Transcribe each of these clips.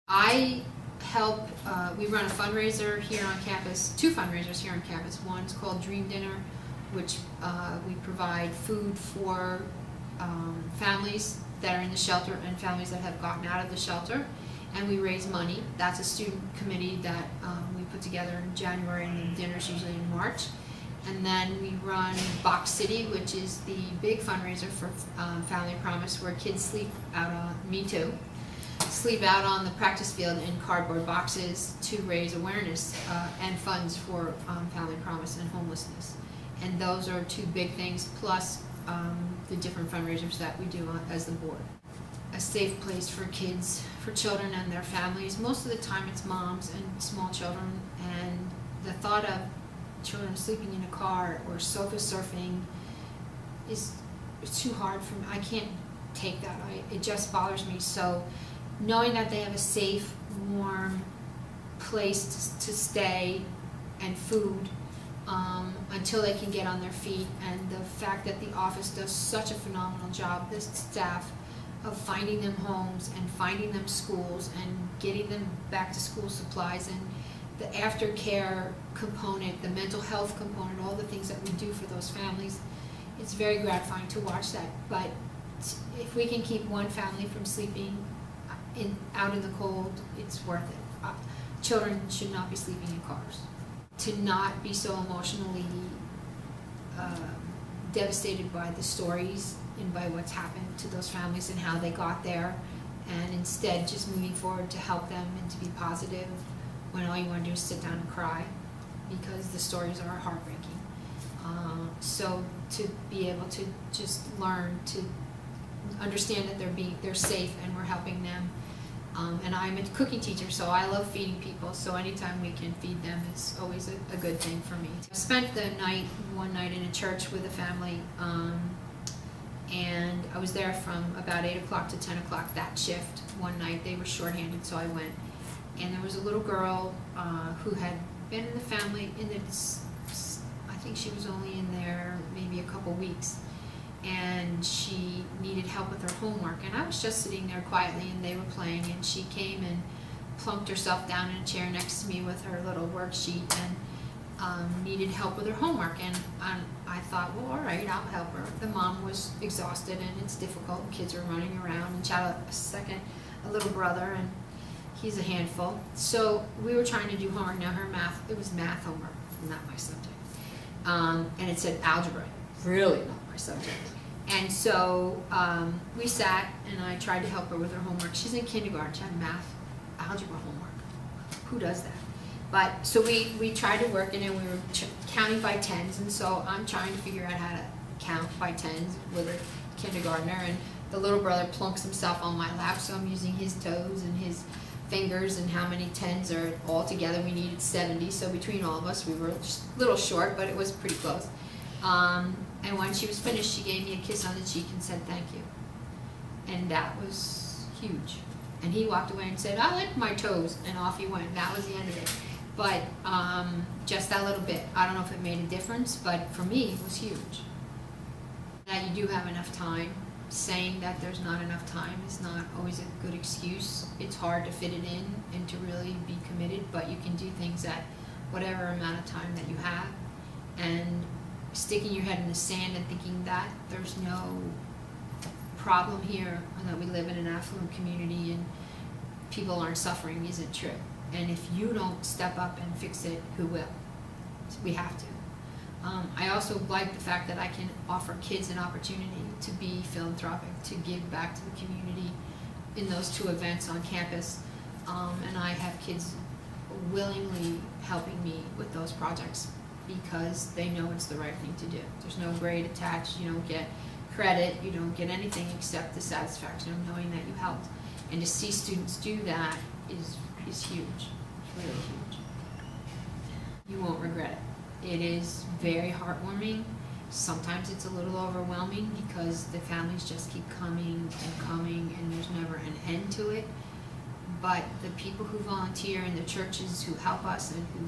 I help, we run a fundraiser here on campus, two fundraisers here on campus. One's called Dream Dinner, which we provide food for families that are in the shelter and families that have gotten out of the shelter, and we raise money. That's a student committee that we put together in January, and the dinner's usually in March. And then we run Box City, which is the big fundraiser for Family Promise, where kids sleep out on, me too, sleep out on the practice field in cardboard boxes to raise awareness and funds for Family Promise and homelessness. And those are two big things, plus the different fundraisers that we do as the board. A safe place for kids, for children and their families. Most of the time it's moms and small children, and the thought of children sleeping in a car or sofa surfing is too hard for me. I can't take that. It just bothers me. So knowing that they have a safe, warm place to stay and food until they can get on their feet, and the fact that the office does such a phenomenal job, this staff, of finding them homes and finding them schools and getting them back to school supplies, and the aftercare component, the mental health component, all the things that we do for those families. It's very gratifying to watch that. But if we can keep one family from sleeping out in the cold, it's worth it. Children should not be sleeping in cars. To not be so emotionally devastated by the stories and by what's happened to those families and how they got there, and instead just moving forward to help them and to be positive when all you want to do is sit down and cry, because the stories are heartbreaking. So to be able to just learn to understand that they're safe and we're helping them. And I'm a cooking teacher, so I love feeding people, so anytime we can feed them is always a good thing for me. I spent the one night in a church with a family, and I was there from about 8 o'clock to 10 o'clock that shift. One night they were shorthanded, so I went. And there was a little girl who had been in the family, I think she was only in there maybe a couple weeks, and she needed help with her homework. And I was just sitting there quietly, and they were playing, and she came and plunked herself down in a chair next to me with her little worksheet and needed help with her homework. And I thought, well, all right, I'll help her. The mom was exhausted, and it's difficult. Kids are running around, and she had a little brother, and he's a handful. So we were trying to do homework. Now it was math homework, not my subject. And it said algebra, really not my subject. And so we sat, and I tried to help her with her homework. She's in kindergarten. She had math, algebra homework. Who does that? But so we tried to work it, and we were counting by tens. And so I'm trying to figure out how to count by tens with a kindergartner. And the little brother plunks himself on my lap, so I'm using his toes and his fingers and how many tens are all together. We needed 70, so between all of us we were just a little short, but it was pretty close. And when she was finished, she gave me a kiss on the cheek and said thank you, and that was huge. And he walked away and said, I like my toes, and off he went. That was the end of it. But just that little bit, I don't know if it made a difference, but for me it was huge. That you do have enough time. Saying that there's not enough time is not always a good excuse. It's hard to fit it in and to really be committed, but you can do things at whatever amount of time that you have. And sticking your head in the sand and thinking that there's no problem here and that we live in an affluent community and people aren't suffering isn't true. And if you don't step up and fix it, who will? We have to. I also like the fact that I can offer kids an opportunity to be philanthropic, to give back to the community in those two events on campus. And I have kids willingly helping me with those projects because they know it's the right thing to do. There's no grade attached, you don't get credit, you don't get anything except the satisfaction of knowing that you helped. And to see students do that is huge, it's really huge. You won't regret it. It is very heartwarming. Sometimes it's a little overwhelming because the families just keep coming and coming and there's never an end to it. But the people who volunteer and the churches who help us and who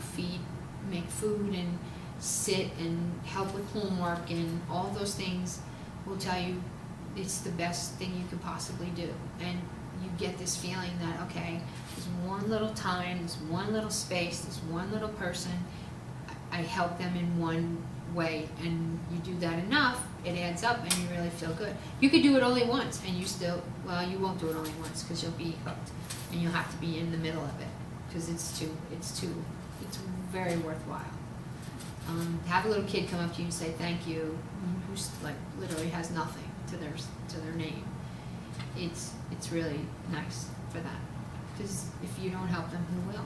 make food and sit and help with homework and all those things will tell you it's the best thing you could possibly do. And you get this feeling that, okay, there's one little time, there's one little space, there's one little person, I help them in one way, and you do that enough, it adds up, and you really feel good. You could do it only once, and you still, well, you won't do it only once, because you'll be hooked, and you'll have to be in the middle of it, because it's very worthwhile. Have a little kid come up to you and say thank you, who's like literally has nothing to their name. It's really nice for that, because if you don't help them, who will?